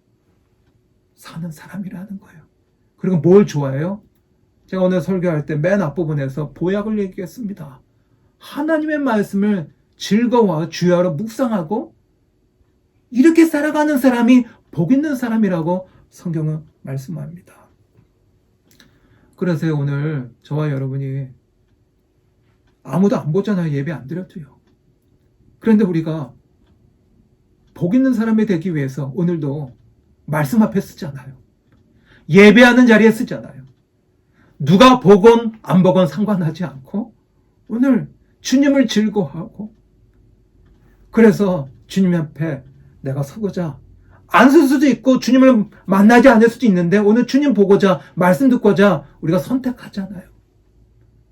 사는 사람이라는 거예요. 그리고 뭘 좋아해요? 제가 오늘 설교할 때 맨 앞부분에서 보약을 얘기했습니다. 하나님의 말씀을 즐거워하고 주야로 묵상하고 이렇게 살아가는 사람이 복 있는 사람이라고 성경은 말씀합니다. 그래서 오늘 저와 여러분이 아무도 안 보잖아요. 예배 안 드려도요. 그런데 우리가 복 있는 사람이 되기 위해서 오늘도 말씀 앞에 쓰잖아요. 예배하는 자리에 쓰잖아요. 누가 보건 안 보건 상관하지 않고 오늘 주님을 즐거워하고 그래서 주님 앞에 내가 서고자 안 쓸 수도 있고 주님을 만나지 않을 수도 있는데 오늘 주님 보고자 말씀 듣고자 우리가 선택하잖아요.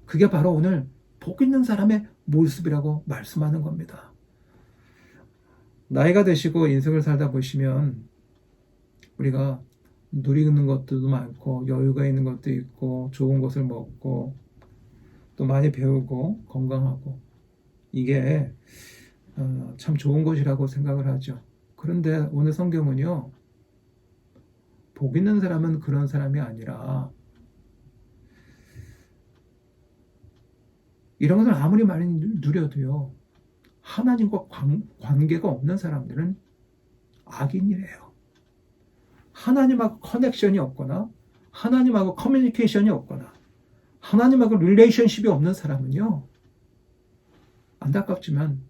그게 바로 오늘 복 있는 사람의 모습이라고 말씀하는 겁니다. 나이가 드시고 인생을 살다 보시면 우리가 누리는 것들도 많고 여유가 있는 것도 있고 좋은 것을 먹고 또 많이 배우고 건강하고 이게 참 좋은 것이라고 생각을 하죠. 그런데 오늘 성경은요, 복 있는 사람은 그런 사람이 아니라 이런 것을 아무리 많이 누려도요, 하나님과 관계가 없는 사람들은 악인이래요. 하나님하고 커넥션이 없거나 하나님하고 커뮤니케이션이 없거나 하나님하고 릴레이션십이 없는 사람은요, 안타깝지만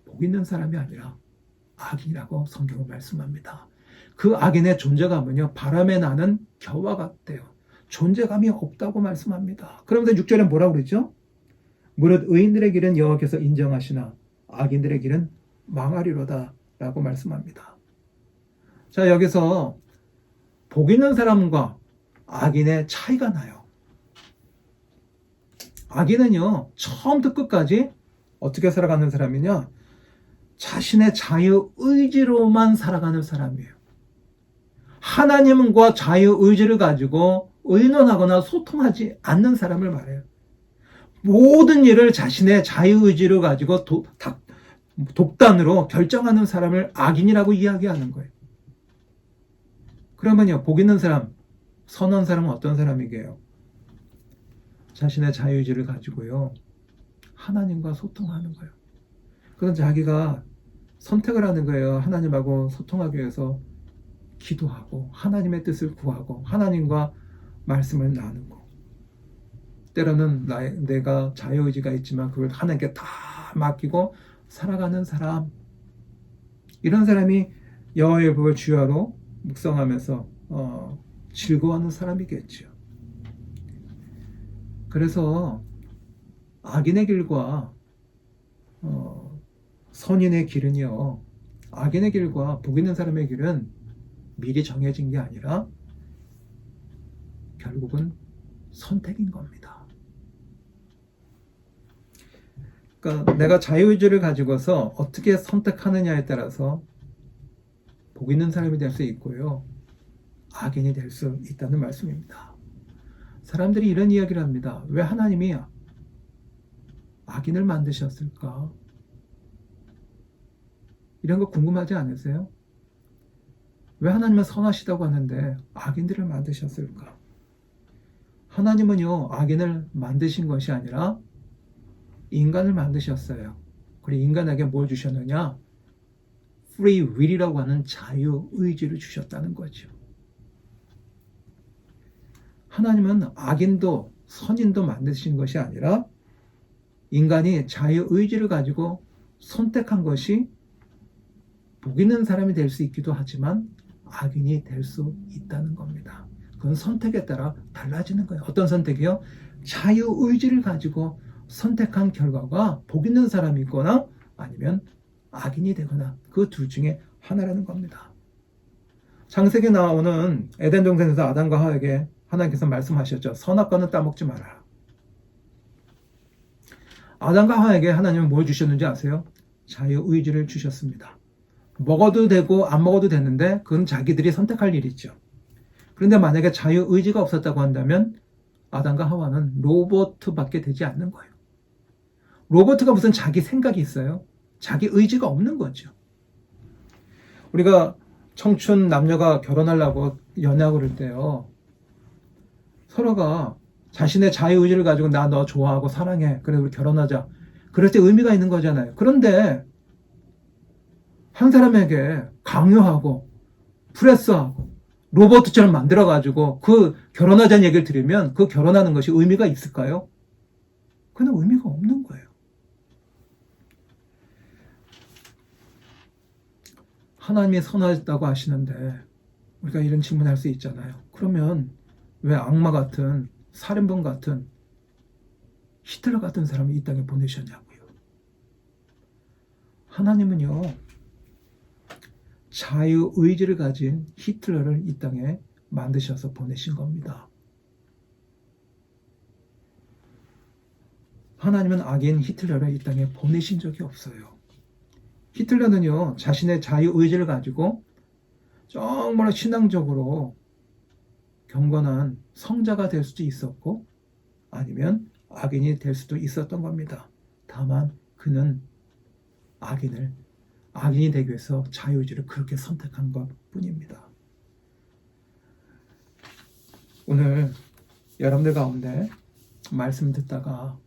복 있는 사람이 아니라 악인이라고 성경은 말씀합니다. 그 악인의 존재감은요, 바람에 나는 겨와 같대요. 존재감이 없다고 말씀합니다. 그러면서 6절에 뭐라고 그러죠? 무릇 의인들의 길은 여호와께서 인정하시나 악인들의 길은 망하리로다 라고 말씀합니다. 자, 여기서 복 있는 사람과 악인의 차이가 나요. 악인은요, 처음부터 끝까지 어떻게 살아가는 사람이냐? 자신의 자유의지로만 살아가는 사람이에요. 하나님과 자유의지를 가지고 의논하거나 소통하지 않는 사람을 말해요. 모든 일을 자신의 자유의지를 가지고 독단으로 결정하는 사람을 악인이라고 이야기하는 거예요. 그러면요, 복 있는 사람, 선한 사람은 어떤 사람이게요? 자신의 자유의지를 가지고요, 하나님과 소통하는 거예요. 그건 자기가 선택을 하는 거예요. 하나님하고 소통하기 위해서 기도하고 하나님의 뜻을 구하고 하나님과 말씀을 나누고 때로는 내가 자유의지가 있지만 그걸 하나님께 다 맡기고 살아가는 사람, 이런 사람이 여호와의 법을 주야로 묵상하면서 즐거워하는 사람이겠죠. 그래서 악인의 길과 선인의 길은요, 악인의 길과 복 있는 사람의 길은 미리 정해진 게 아니라 결국은 선택인 겁니다. 그러니까 내가 자유의지를 가지고서 어떻게 선택하느냐에 따라서 복 있는 사람이 될 수 있고요, 악인이 될 수 있다는 말씀입니다. 사람들이 이런 이야기를 합니다. 왜 하나님이 악인을 만드셨을까? 이런 거 궁금하지 않으세요? 왜 하나님은 선하시다고 하는데 악인들을 만드셨을까? 하나님은요, 악인을 만드신 것이 아니라 인간을 만드셨어요. 그리고 인간에게 뭘 주셨느냐? free will이라고 하는 자유의지를 주셨다는 거죠. 하나님은 악인도 선인도 만드신 것이 아니라 인간이 자유의지를 가지고 선택한 것이 복 있는 사람이 될 수 있기도 하지만 악인이 될 수 있다는 겁니다. 그건 선택에 따라 달라지는 거예요. 어떤 선택이요? 자유의지를 가지고 선택한 결과가 복 있는 사람이 있거나 아니면 악인이 되거나 그 둘 중에 하나라는 겁니다. 창세기에 나오는 에덴 동산에서 아담과 하와에게 하나님께서 말씀하셨죠. 선악과는 따먹지 마라. 아담과 하와에게 하나님은 뭘 주셨는지 아세요? 자유의지를 주셨습니다. 먹어도 되고 안 먹어도 되는데 그건 자기들이 선택할 일이죠. 그런데 만약에 자유의지가 없었다고 한다면 아담과 하와는 로봇밖에 되지 않는 거예요. 로봇가 무슨 자기 생각이 있어요? 자기 의지가 없는 거죠. 우리가 청춘 남녀가 결혼하려고 연애하고 그럴 때요, 서로가 자신의 자유의지를 가지고 나 너 좋아하고 사랑해, 그래 우리 결혼하자, 그럴 때 의미가 있는 거잖아요. 그런데 한 사람에게 강요하고 프레스하고 로봇처럼 만들어가지고 그 결혼하자는 얘기를 들으면 그 결혼하는 것이 의미가 있을까요? 그는 의미가 없는 거예요. 하나님이 선하다고 하시는데 우리가 이런 질문할 수 있잖아요. 그러면 왜 악마 같은 살인범 같은 히틀러 같은 사람을 이 땅에 보내셨냐고요. 하나님은요, 자유의지를 가진 히틀러를 이 땅에 만드셔서 보내신 겁니다. 하나님은 악인 히틀러를 이 땅에 보내신 적이 없어요. 히틀러는요, 자신의 자유의지를 가지고 정말 신앙적으로 경건한 성자가 될 수도 있었고 아니면 악인이 될 수도 있었던 겁니다. 다만 그는 악인이 되기 위해서 자유의지를 그렇게 선택한 것 뿐입니다. 오늘 여러분들 가운데 말씀 듣다가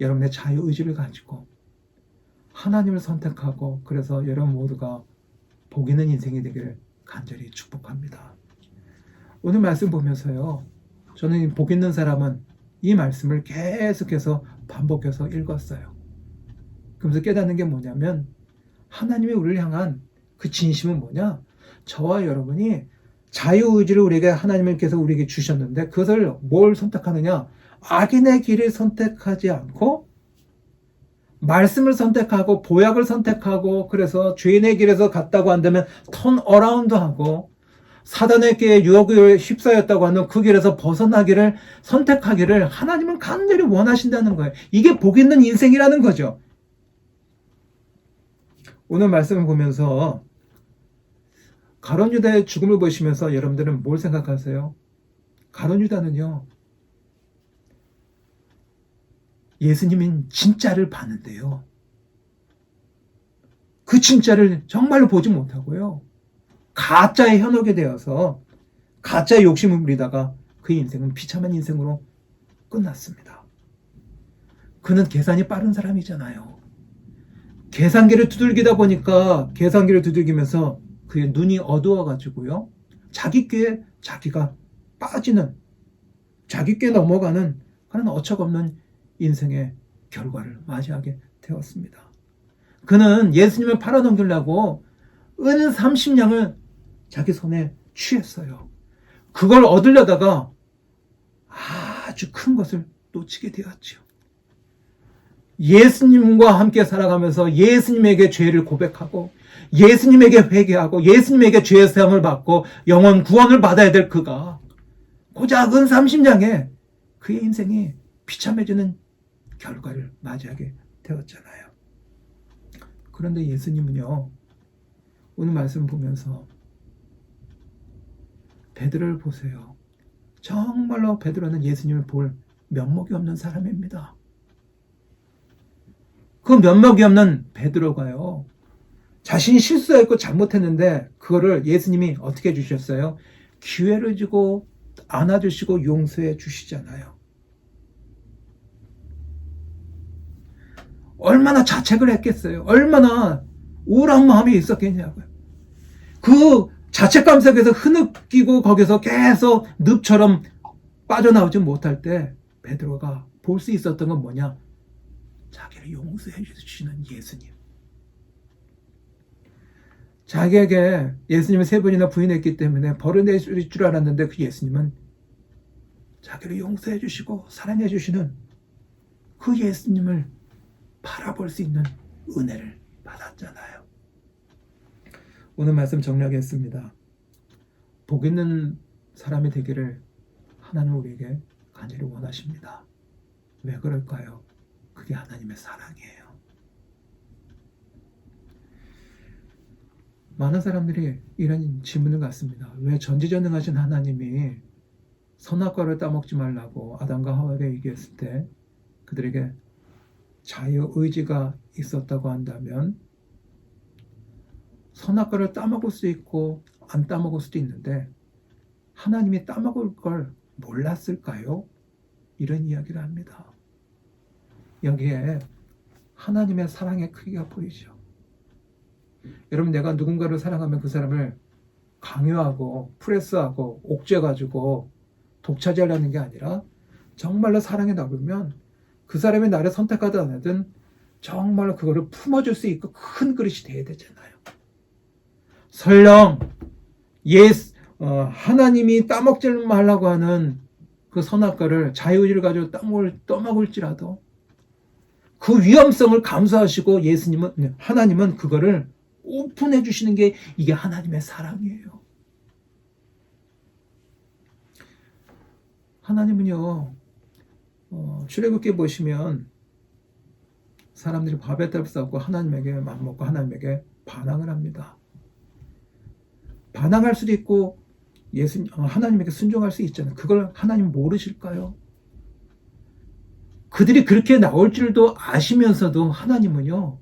여러분의 자유의지를 가지고 하나님을 선택하고 그래서 여러분 모두가 복 있는 인생이 되기를 간절히 축복합니다. 오늘 말씀 보면서요, 저는 복 있는 사람은 이 말씀을 계속해서 반복해서 읽었어요. 그러면서 깨닫는 게 뭐냐면 하나님이 우리를 향한 그 진심은 뭐냐? 저와 여러분이 자유의지를 우리에게 하나님께서 우리에게 주셨는데 그것을 뭘 선택하느냐? 악인의 길을 선택하지 않고 말씀을 선택하고 보약을 선택하고 그래서 죄인의 길에서 갔다고 한다면 턴 어라운드하고 사단에게 유혹에 휩싸였다고 하는 그 길에서 벗어나기를 선택하기를 하나님은 간절히 원하신다는 거예요. 이게 복 있는 인생이라는 거죠. 오늘 말씀을 보면서 가룟 유다의 죽음을 보시면서 여러분들은 뭘 생각하세요? 가룟 유다는요, 예수님인 진짜를 봤는데요, 그 진짜를 정말로 보지 못하고요, 가짜에 현혹이 되어서 가짜의 욕심을 부리다가 그 인생은 비참한 인생으로 끝났습니다. 그는 계산이 빠른 사람이잖아요. 계산기를 두들기다 보니까 계산기를 두들기면서 그의 눈이 어두워가지고요, 자기 꾀에 자기가 빠지는, 자기 꾀에 넘어가는 그런 어처없는 인생의 결과를 맞이하게 되었습니다. 그는 예수님을 팔아넘기려고 은 30냥을 자기 손에 취했어요. 그걸 얻으려다가 아주 큰 것을 놓치게 되었죠. 예수님과 함께 살아가면서 예수님에게 죄를 고백하고 예수님에게 회개하고 예수님에게 죄의 사함을 받고 영원 구원을 받아야 될 그가 고작 은 30냥에 그의 인생이 비참해지는 결과를 맞이하게 되었잖아요. 그런데 예수님은요, 오늘 말씀 보면서 베드로를 보세요. 정말로 베드로는 예수님을 볼 면목이 없는 사람입니다. 그 면목이 없는 베드로가요, 자신이 실수했고 잘못했는데 그거를 예수님이 어떻게 해주셨어요? 기회를 주고 안아주시고 용서해 주시잖아요. 얼마나 자책을 했겠어요? 얼마나 우울한 마음이 있었겠냐고요. 그 자책감 속에서 흐느끼고 거기서 계속 늪처럼 빠져나오지 못할 때 베드로가 볼 수 있었던 건 뭐냐? 자기를 용서해 주시는 예수님. 자기에게 예수님을 3번이나 부인했기 때문에 벌을 내줄 줄 알았는데 그 예수님은 자기를 용서해 주시고 사랑해 주시는 그 예수님을 바라볼 수 있는 은혜를 받았잖아요. 오늘 말씀 정리하겠습니다. 복 있는 사람이 되기를 하나님 우리에게 간절히 원하십니다. 왜 그럴까요? 그게 하나님의 사랑이에요. 많은 사람들이 이런 질문을 갖습니다. 왜 전지전능하신 하나님이 선악과를 따먹지 말라고 아담과 하와에게 얘기했을 때 그들에게 자유의지가 있었다고 한다면 선악과를 따먹을 수 있고 안 따먹을 수도 있는데 하나님이 따먹을 걸 몰랐을까요? 이런 이야기를 합니다. 여기에 하나님의 사랑의 크기가 보이죠. 여러분, 내가 누군가를 사랑하면 그 사람을 강요하고 프레스하고 옥죄가지고 독차지하려는 게 아니라 정말로 사랑에 나오면 그 사람이 나를 선택하든 안 하든 정말로 그거를 품어줄 수 있고 큰 그릇이 돼야 되잖아요. 설령 하나님이 따먹지 말라고 하는 그 선악과를 자유의지를 가지고 떠먹을지라도 그 위험성을 감수하시고 하나님은 그거를 오픈해 주시는 게 이게 하나님의 사랑이에요. 하나님은요, 출애굽기 보시면 사람들이 밥에 떫싸고 하나님에게 맘먹고 하나님에게 반항을 합니다. 반항할 수도 있고 하나님에게 순종할 수 있잖아요. 그걸 하나님 모르실까요? 그들이 그렇게 나올 줄도 아시면서도 하나님은요,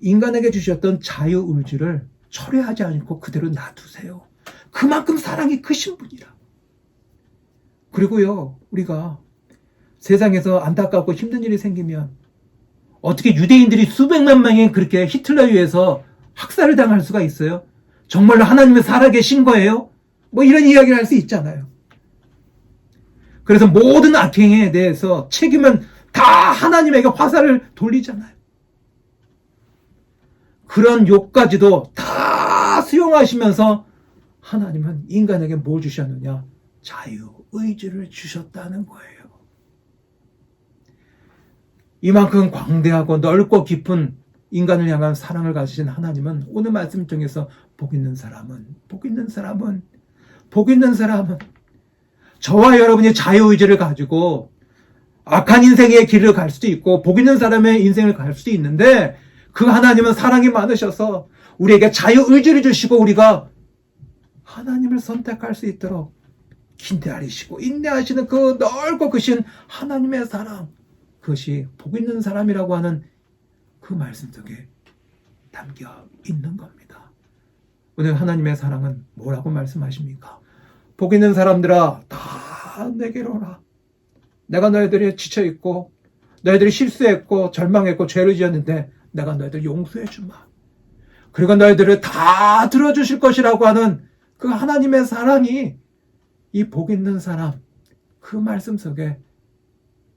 인간에게 주셨던 자유의지를 철회하지 않고 그대로 놔두세요. 그만큼 사랑이 크신 분이라. 그리고요, 우리가 세상에서 안타깝고 힘든 일이 생기면 어떻게 유대인들이 수백만 명이 그렇게 히틀러에 의해서 학살을 당할 수가 있어요? 정말로 하나님은 살아계신 거예요? 뭐 이런 이야기를 할 수 있잖아요. 그래서 모든 악행에 대해서 책임은 다 하나님에게 화살을 돌리잖아요. 그런 욕까지도 다 수용하시면서 하나님은 인간에게 뭘 주셨느냐? 자유의지를 주셨다는 거예요. 이만큼 광대하고 넓고 깊은 인간을 향한 사랑을 가지신 하나님은 오늘 말씀 통해서 복 있는 사람은 저와 여러분이 자유의지를 가지고 악한 인생의 길을 갈 수도 있고 복 있는 사람의 인생을 갈 수도 있는데 그 하나님은 사랑이 많으셔서 우리에게 자유의지를 주시고 우리가 하나님을 선택할 수 있도록 긴대하시고 인내하시는 그 넓고 크신 하나님의 사랑, 그것이 복 있는 사람이라고 하는 그 말씀 속에 담겨 있는 겁니다. 오늘 하나님의 사랑은 뭐라고 말씀하십니까? 복 있는 사람들아 다 내게로 오라. 내가 너희들이 지쳐있고 너희들이 실수했고 절망했고 죄를 지었는데 내가 너희들 용서해 주마. 그리고 너희들을 다 들어주실 것이라고 하는 그 하나님의 사랑이 이 복 있는 사람, 그 말씀 속에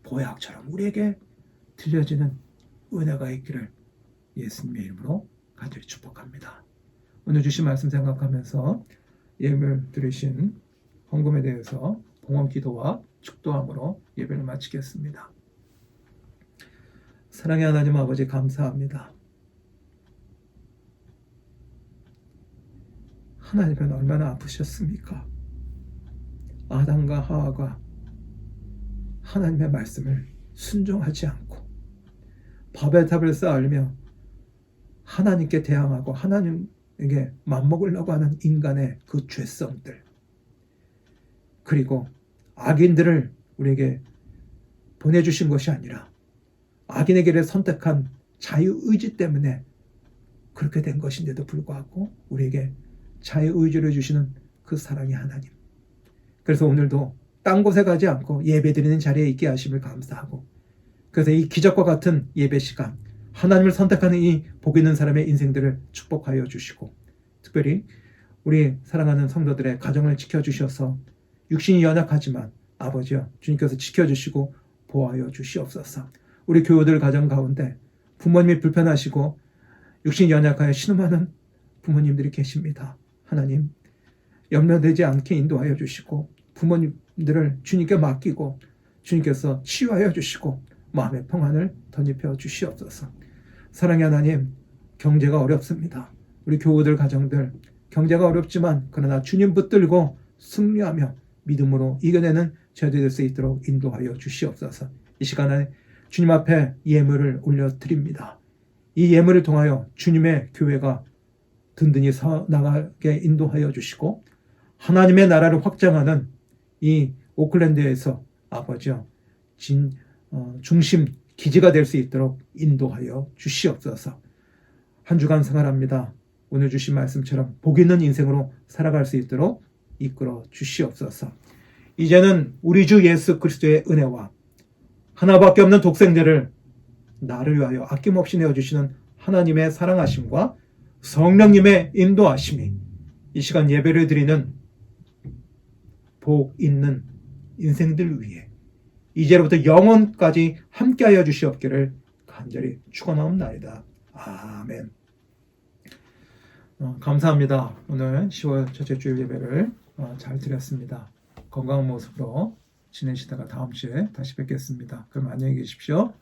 보약처럼 우리에게 들려지는 은혜가 있기를 예수님의 이름으로 간절히 축복합니다. 오늘 주신 말씀 생각하면서 예배를 드리신 헌금에 대해서 봉헌 기도와 축도함으로 예배를 마치겠습니다. 사랑의 하나님 아버지 감사합니다. 하나님은 얼마나 아프셨습니까? 아담과 하와가 하나님의 말씀을 순종하지 않고 바벨 탑을 쌓으며 하나님께 대항하고 하나님에게 맞먹으려고 하는 인간의 그 죄성들, 그리고 악인들을 우리에게 보내주신 것이 아니라 악인의 길을 선택한 자유의지 때문에 그렇게 된 것인데도 불구하고 우리에게 자유의지를 주시는 그 사랑의 하나님, 그래서 오늘도 딴 곳에 가지 않고 예배드리는 자리에 있게 하심을 감사하고, 그래서 이 기적과 같은 예배 시간, 하나님을 선택하는 이 복 있는 사람의 인생들을 축복하여 주시고, 특별히 우리 사랑하는 성도들의 가정을 지켜주셔서 육신이 연약하지만 아버지여 주님께서 지켜주시고 보호하여 주시옵소서. 우리 교우들 가정 가운데 부모님이 불편하시고 육신이 연약하여 신음하는 부모님들이 계십니다. 하나님 염려되지 않게 인도하여 주시고 부모님들을 주님께 맡기고 주님께서 치유하여 주시고 마음의 평안을 덧입혀 주시옵소서. 사랑의 하나님, 경제가 어렵습니다. 우리 교우들 가정들 경제가 어렵지만 그러나 주님 붙들고 승리하며 믿음으로 이겨내는 저희들 될 수 있도록 인도하여 주시옵소서. 이 시간에 주님 앞에 예물을 올려드립니다. 이 예물을 통하여 주님의 교회가 든든히 나가게 인도하여 주시고 하나님의 나라를 확장하는 이 오클랜드에서 아버지여 중심 기지가 될 수 있도록 인도하여 주시옵소서. 한 주간 생활합니다. 오늘 주신 말씀처럼 복 있는 인생으로 살아갈 수 있도록 이끌어 주시옵소서. 이제는 우리 주 예수 그리스도의 은혜와 하나밖에 없는 독생자를 나를 위하여 아낌없이 내어주시는 하나님의 사랑하심과 성령님의 인도하심이 이 시간 예배를 드리는 복 있는 인생들 위해 이제로부터 영원까지 함께하여 주시옵기를 간절히 축원하옵나이다. 아멘. 감사합니다. 오늘 10월 첫째 주일 예배를 잘 드렸습니다. 건강한 모습으로 지내시다가 다음 주에 다시 뵙겠습니다. 그럼 안녕히 계십시오.